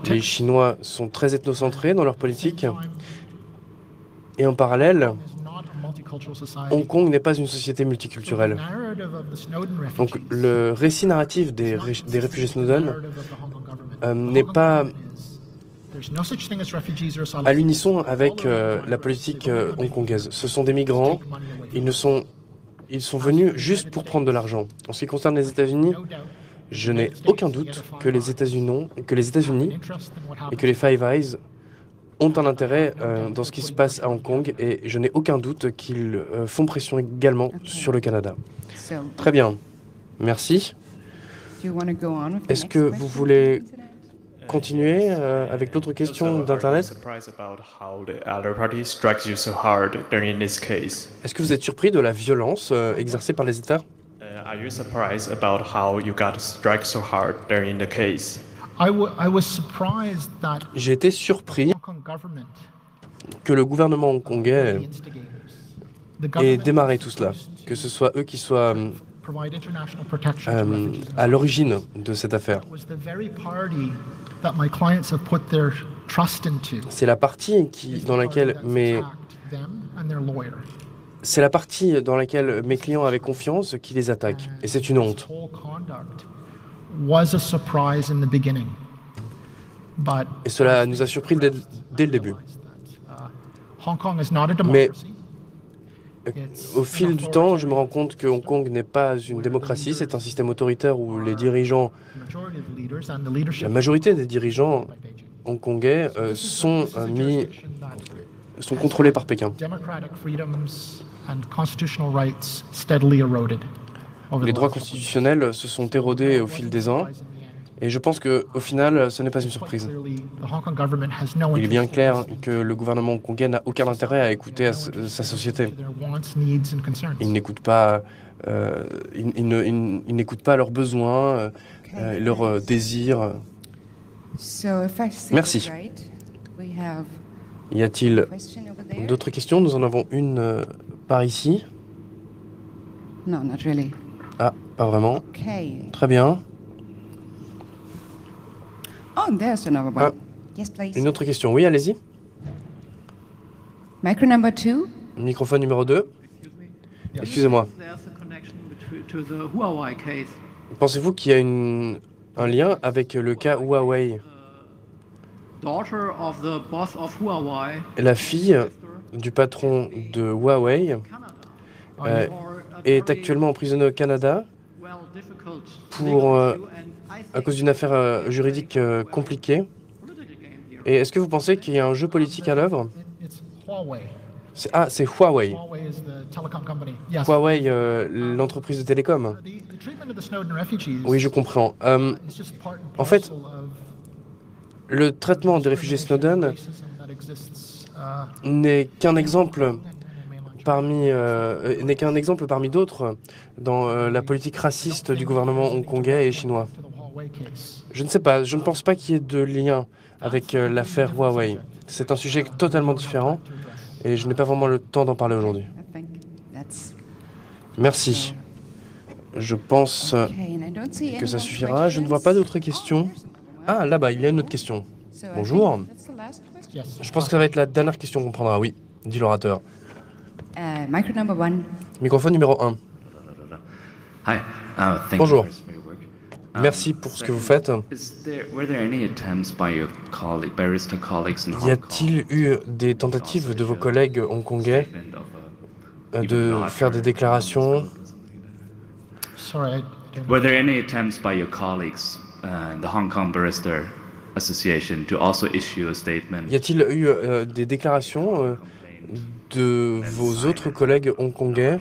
Les Chinois sont très ethnocentrés dans leur politique, et en parallèle, Hong Kong n'est pas une société multiculturelle. Donc le récit narratif des réfugiés Snowden n'est pas à l'unisson avec la politique hongkongaise. Ce sont des migrants, ils sont venus juste pour prendre de l'argent. En ce qui concerne les États-Unis, je n'ai aucun doute que les États-Unis et que les Five Eyes ont un intérêt dans ce qui se passe à Hong Kong, et je n'ai aucun doute qu'ils font pression également sur le Canada. So, Très bien, merci. do you want to go on with the Est-ce next que vous question? voulez continuer avec l'autre question d'Internet? Surprised about how the other party strikes you so hard during this case. Est-ce que vous êtes surpris de la violence exercée par les États? Are you surprised about how you got struck so hard during the case? I was surprised that J'ai été surpris Hong Kong government, que le gouvernement hongkongais the instigators, the ait government démarré tout cela, que ce soit eux qui soient provide international protection to refugees. à l'origine de cette affaire. It was the very party that my clients have put their trust into. C'est la partie dans laquelle c'est la partie dans laquelle mes clients avaient confiance qui les attaque, et c'est une honte. Was a surprise in the beginning, but Et cela nous a surpris dès le début. Hong Kong is not a Mais democracy. au fil du temps, je me rends compte que Hong Kong n'est pas une démocratie, c'est un système autoritaire où les dirigeants, Majority of the leaders and the leadership la majorité des dirigeants hongkongais sont contrôlés par Pékin. democratic freedoms and constitutional rights steadily eroded. over Les the droits last couple of constitutionnels se sont érodés au fil des ans, et je pense qu'au final, ce n'est pas une surprise. Clearly, the Hong Kong government has no Il est bien interest clair que le gouvernement hongkongais n'a aucun intérêt à écouter sa société. in their wants, needs, and concerns. Il n'écoute pas, il n'écoute pas leurs besoins, leurs désirs. So, if I see Merci. it right, we have Y a a-t-il question over there. d'autres questions? Nous en avons une par ici. No, not really. Ah, pas vraiment. Okay. Très bien. Oh, there's another one. Ah. Yes, please. Une autre question. Oui, allez-y. Micro number 2. Microphone numéro 2. Excusez-moi. There's a connection to the Huawei case. Pensez-vous qu'il y a un lien avec le cas Huawei? Daughter of the boss of Huawei. La fille du patron de Huawei est actuellement emprisonnée au Canada pour, à cause d'une affaire juridique compliquée. Et est-ce que vous pensez qu'il y a un jeu politique à l'œuvre? It's Huawei. C'est Huawei. Huawei is the telecom company. Yes. Huawei, l'entreprise de télécom. The treatment of the Snowden refugees. Oui, je comprends. is just part and En fait, parcel of le traitement des réfugiés Snowden racism that exists, n'est qu'un exemple in mainland parmi d'autres dans la politique raciste du gouvernement hongkongais et chinois. to the Huawei case. Je ne sais pas, je ne pense pas qu'il y ait de lien avec l'affaire Huawei. C'est un sujet totalement différent et je n'ai pas vraiment le temps d'en parler aujourd'hui. I think that's Merci. Je pense okay. And I don't see que any ça more suffira. Je ne vois pas d'autres questions. Ah, là-bas, il y a une autre question. So I Bonjour. think that's the last question. Yes. Je pense que ça va être la dernière question qu'on prendra. Oui, dit l'orateur. Micro number 1. Microphone numéro 1. Hi. Thank Bonjour. you for your work. Merci pour ce que vous faites. Were there any attempts by your barrister colleagues in Y Hong Kong a-t-il eu des tentatives de vos collègues hongkongais de faire des déclarations? Sorry, I don't Were there any attempts by your colleagues in the Hong Kong Barrister Association to also issue a statement? Y a-t-il eu des déclarations de vos autres collègues hongkongais,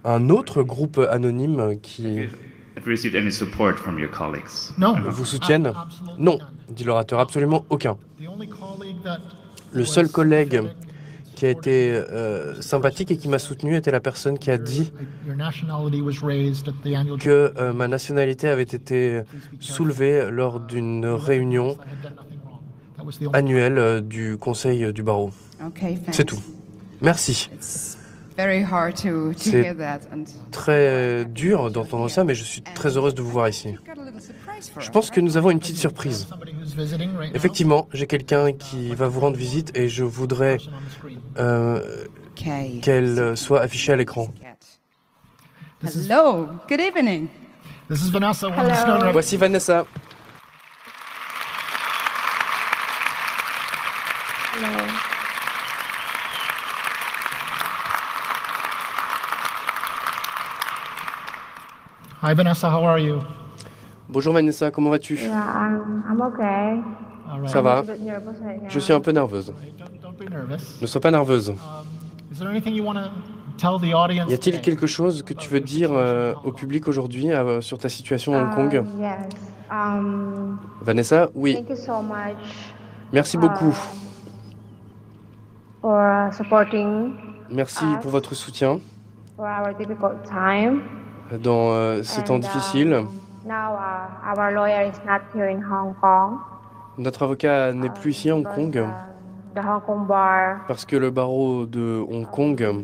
un autre groupe anonyme qui Have you received any support from your colleagues? No. vous soutiennent? Absolutely Non, none. dit l'orateur, absolument aucun. The only colleague that Le seul was collègue sympathetic qui a été sympathique et qui m'a soutenu était la personne qui a dit your nationality was raised at the annual que ma nationalité avait été soulevée lors d'une réunion I had done nothing wrong. That was the only annuelle du Conseil du barreau. Okay, thanks. C'est tout. Merci. It's very hard to C'est hear that. And très dur d'entendre ça, mais je suis très heureuse de vous voir ici. we've got a little surprise for Je us, pense que right? nous avons une petite surprise. somebody who's visiting right now. Effectivement, j'ai quelqu'un qui va vous rendre visite et je voudrais Person on the screen. Okay. qu'elle soit affichée à l'écran. This is Hello. Good evening. this is Vanessa, one of the Snowden Voici Vanessa. Hi Vanessa, how are you? Bonjour Vanessa, comment vas-tu? Yeah, I'm okay. All right. Ça va? A bit nervous right now. Je suis un peu nerveuse. Don't be nervous. Ne sois pas nerveuse. Is there anything you want to tell the audience? Y a-t-il today? quelque chose que tu veux dire au public aujourd'hui sur ta situation à Hong Kong? Yes. Vanessa, oui. Thank you so much Merci beaucoup. for supporting Merci pour votre soutien for our difficult time. dans ces temps And, difficiles. Now our lawyer is not here in Hong Kong. Notre avocat n'est plus ici à Hong because, Kong the Hong Kong bar, parce que le barreau de Hong Kong,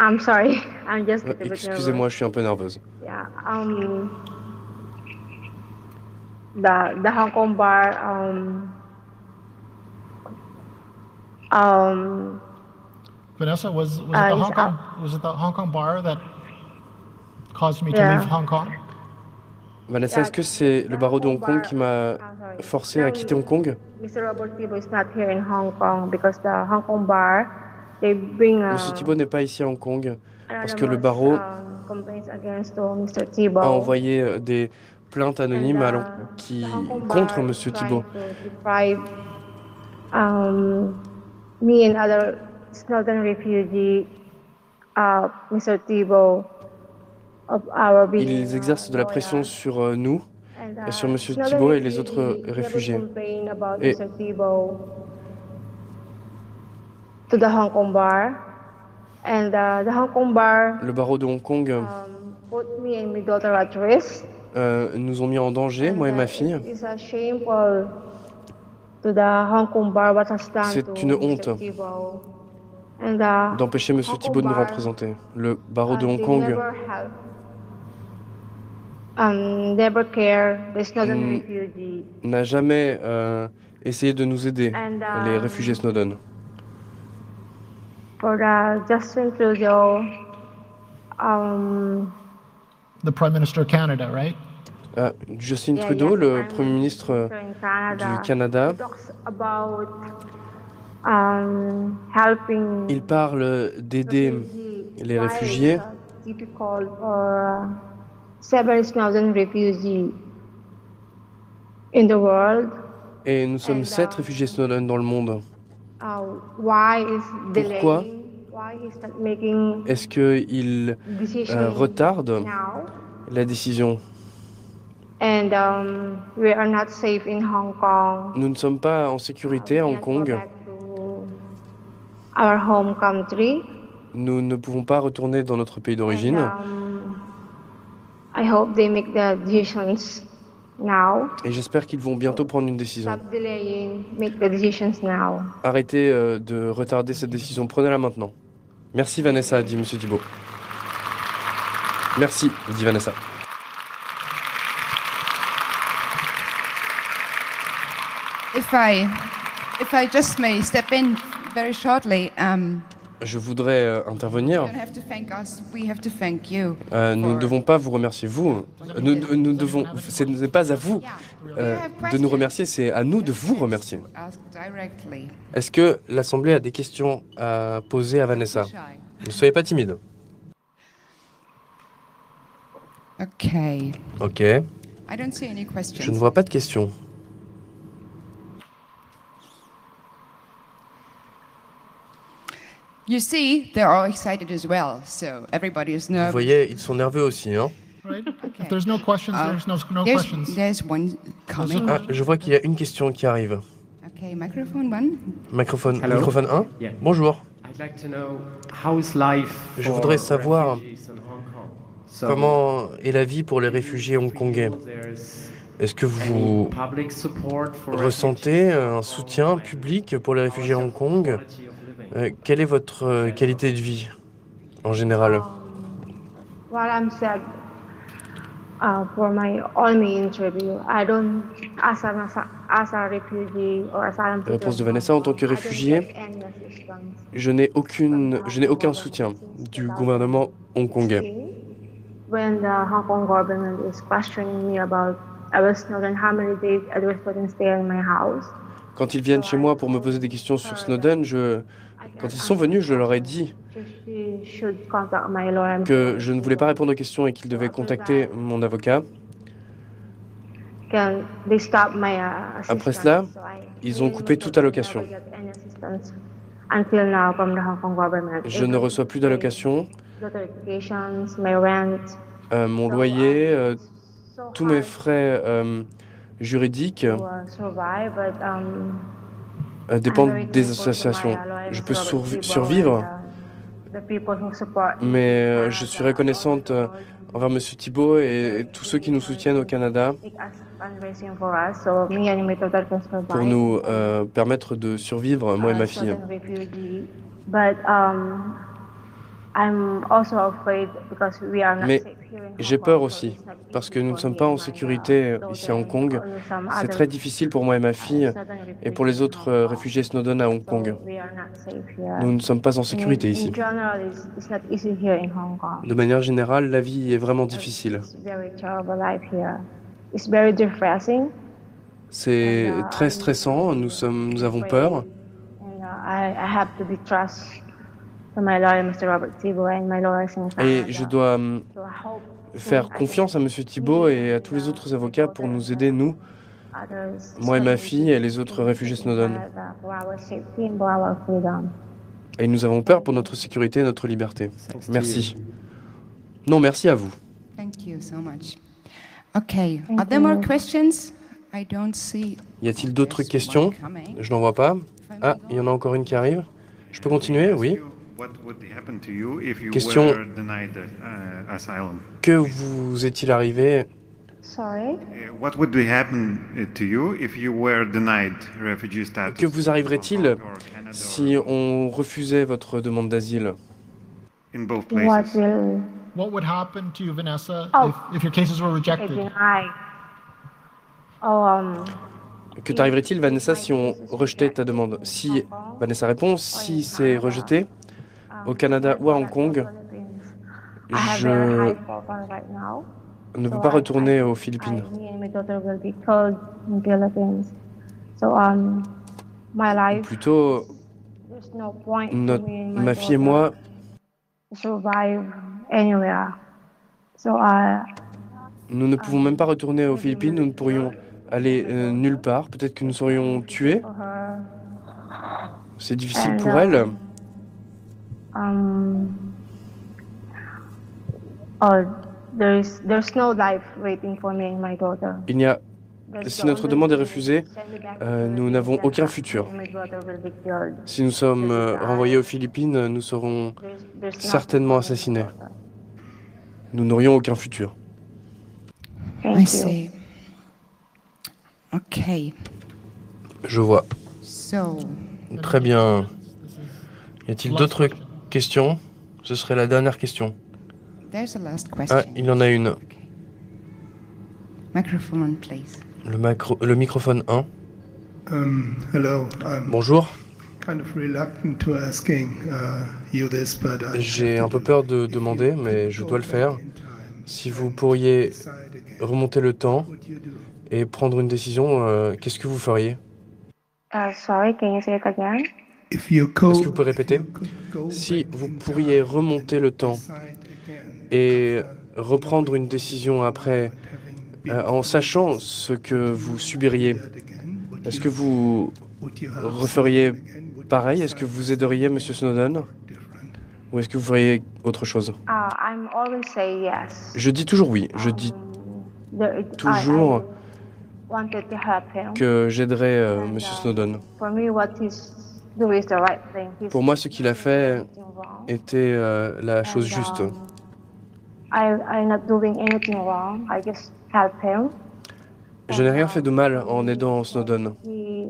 I'm sorry, I'm just a little bit excusez-moi, je suis un peu nerveuse. nervous. Yeah. The Hong Kong bar Vanessa, was it Uh, the he's Hong Kong was it the Hong Kong bar that caused me to Yeah. leave Hong Kong? Vanessa, est-ce que c'est le barreau de Hong Kong qui m'a forcé à quitter Hong Kong? Mr. Robert Thibault is not here in Hong Kong because the Hong Kong bar they bring Monsieur Thibault n'est pas ici à Hong Kong parce que le anonymous, barreau complaints against Mr. Thibault. a envoyé des plaintes anonymes And, qui the Hong Kong contre bar Monsieur trying Thibault. to deprive me and other Snowden refugee, Mr. Thibault, of our being, Ils exercent de la pression lawyer. sur nous And, et sur Monsieur Snowden Thibault et les refugee autres never réfugiés. complained about Et- Mr. Thibault to the Hong Kong bar, and the Hong Kong bar Le barreau de Hong Kong put me and my daughter at risk. nous ont mis en danger, moi et ma fille. It's a shameful to the Hong Kong bar what has done C'est to une honte Mr. Thibault. And the d'empêcher M. Hong Thibault Kong de nous bar, représenter. Le barreau de Hong they Kong never care the Snowden Mm. refugee. n'a jamais essayé de nous aider, And les réfugiés Snowden. for the Justin Trudeau, The Prime Minister of Canada, right? Justin yeah, Trudeau, yes, le Prime Premier ministre in du Canada, talks about helping il parle d'aider les Why réfugiés. it's difficult for 7,000 refugees in the world. Et nous sommes 7 réfugiés Snowden dans le monde. Why is Pourquoi delaying? Why is not making est-ce qu'il decision retarde now? la décision? And we are not safe in Hong Kong. Nous ne sommes pas en sécurité à We Hong cannot Kong. go back to our home country. Nous ne pouvons pas retourner dans notre pays d'origine. I hope they make the decisions now. Et j'espère qu'ils vont bientôt prendre une décision. Stop delaying. Make the decisions now. Arrêtez de retarder cette décision. Prenez-la maintenant. Merci Vanessa, dit M. Thibault. Merci, dit Vanessa. If I just may step in very shortly, Je voudrais intervenir. you don't have to thank us. We have to thank you. Nous ne devons pas vous remercier, vous. Nous devons. Ce n'est pas à vous de nous remercier, c'est à nous de vous remercier. Ask directly. Est-ce que l'Assemblée a des questions à poser à Vanessa? Shy. Ne soyez pas timide. Okay. Ok. I don't see any Je ne questions. vois pas de questions. You see, they're all excited as well, so everybody is Vous nervous. voyez, ils sont nerveux aussi. Hein. Right? If there's no questions, there's no There's, questions. there's one coming. Ah, je vois qu'il y a une question qui arrive. Okay, microphone one. Microphone, Hello. microphone 1. Yeah. Bonjour. I'd like to know how is life Je for voudrais savoir refugees in Hong Kong. So, comment est la vie pour les réfugiés hongkongais. there's Est-ce que any vous public support for ressentez un soutien public pour les réfugiés à Hong Kong? quality of living? Quelle est votre qualité de vie en général? Well, I'm sad for my only interview. I don't, as a refugee or asylum seeker, Réponse de Vanessa, en tant que I don't réfugié, get any assistance. je n'ai aucun soutien du gouvernement hongkongais. When the Hong Kong government is questioning me about Edward Snowden, how many days Edward Snowden stay in my house? Quand ils viennent chez moi pour me poser des questions sur Snowden, quand ils sont venus, je leur ai dit She should contact my lawyer. que je ne voulais pas répondre aux questions et qu'ils devaient contacter mon avocat. They stop my Après assistance. cela, So I ils ont coupé toute allocation. never get any assistance until now from the Hong Kong government. Je ne reçois plus d'allocation. Daughter educations, my rent. Mon loyer, So tous mes hard frais juridiques to, survive, but dépendent I'm very des grateful to associations. my lawyer, Je peux Mr. Robert Thibault, survivre, and, the people who support me mais in je suis Canada, reconnaissante envers M. Thibault et tous ceux qui nous soutiennent au Canada make us fundraising for us, so me and my daughter can survive. pour nous permettre de survivre, moi et ma fille. Southern refugee. But I'm also afraid because we are not Mais safe here in Hong j'ai Kong, peur so aussi, it's not easy parce que nous ne for sommes me pas and en my, sécurité ici à Hong Kong. daughter and some C'est other, très difficile pour moi et ma fille southern et pour les refugees in autres Hong Kong. réfugiés Snowden à Hong Kong. So we are not safe here. Nous ne sommes pas en sécurité In ici. general, it's not easy here in Hong Kong. De manière générale, la vie est vraiment difficile. It's very terrible life here. It's very depressing. C'est très stressant, nous avons peur. And I have to be trust to my lawyer, Mr. Robert Thibault, and my lawyers in Canada. Et je dois So I hope faire confiance à M. Thibault et à tous les autres avocats pour nous aider, nous, moi et ma fille et les autres réfugiés Snowden. Et nous avons peur pour notre sécurité et notre liberté. Merci. Non, merci à vous. Thank you so much. Okay, are there more questions? I don't see. Y a-t-il d'autres questions? Coming. Je n'en vois pas. Ah, il y en a encore une qui arrive. Je peux continuer? Oui. Question. Que vous est-il arrivé Sorry? What would happen to you if you were denied refugee status? Que vous arriverait-il si on refusait votre demande d'asile? In both What places. will What would happen to you, Vanessa, Oh. if your cases were be rejected? denied? Oh, Que t'arriverait-il, Vanessa, si on rejetait ta demande? Si Vanessa répond, si c'est rejeté, au Canada ou à Hong Kong, I have je very high profile right now. ne peux So pas retourner aux Philippines. Me and my daughter will be killed in Philippines. So my life, Plutôt, there's no point for notre- me and my ma fille et daughter moi, to survive anywhere. So nous ne pouvons même pas retourner aux Philippines, nous ne pourrions aller nulle part. Peut-être que nous serions tués. for her, C'est difficile And, pour elle. Oh, there's no life waiting for me and my daughter. Il n'y a, There's si the notre only demande est thing, refusée, send me back to nous Philippines, n'avons then aucun I futur. and my daughter will be killed. Si nous sommes renvoyés aux Philippines, nous serons There's certainement nothing for me assassinés. and my daughter. Nous n'aurions aucun futur. Thank I you. see. Okay. Je vois. So, Très bien. Y a-t-il d'autres questions? Ce serait la dernière question. there's a last Ah, question. il y en a une. Okay. Microphone, please. Le microphone 1. Hello. I'm Bonjour. kind of reluctant to asking you this, but J'ai un peu peur de demander, mais je dois le faire. Si vous pourriez remonter le temps et prendre une décision, qu'est-ce que vous feriez? Sorry, can you say it again? If you Est-ce que vous could, pouvez répéter? Si vous pourriez remonter le temps et reprendre une décision après, en sachant ce que vous subiriez, est-ce que vous referiez pareil? Est-ce que vous aideriez M. Snowden? Ou est-ce que vous feriez autre chose? I'm always say yes. Je dis toujours oui. Je dis toujours I wanted to help him. que j'aiderai M. Snowden. For me, what he's doing is the right thing. Pour moi, ce qu'il a fait était la chose And, juste. I'm not doing anything wrong. I just help him. Je n'ai rien fait de mal en aidant Snowden. He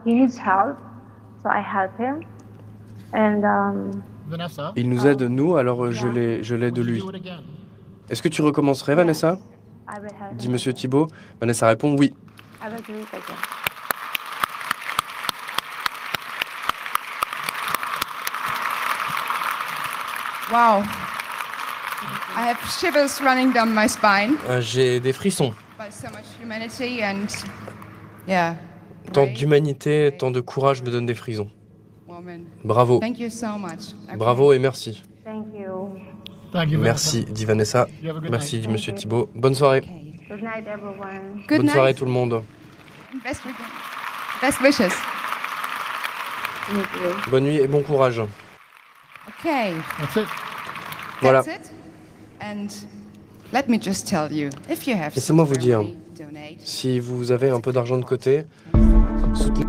needs help, so I help him. And Vanessa, Il nous aide, nous, alors je l'aide would you lui. do it again? Est-ce que tu recommencerais, Vanessa? I will help Dit him. Monsieur Thibault. Vanessa répond oui. I will do it again. Wow. I have shivers running down my spine J'ai des frissons. by so much humanity and yeah. Tant great d'humanité, tant de courage me donne des frissons. woman. Bravo. Thank you so much. Okay. Bravo et merci. Thank you. Thank you, Vanessa. Merci, dit Vanessa. You have a good Merci, night. dit Monsieur Thibault. Bonne soirée. Okay. Good night, everyone. Good Bonne night. soirée tout le monde. Best weekend. Best wishes. Thank you. Bonne nuit et bon courage. Okay. That's it. Voilà. That's it. And let me just tell you, if you have Laissez-moi vous some dire, money, donate. si vous avez un peu d'argent de côté, soutenez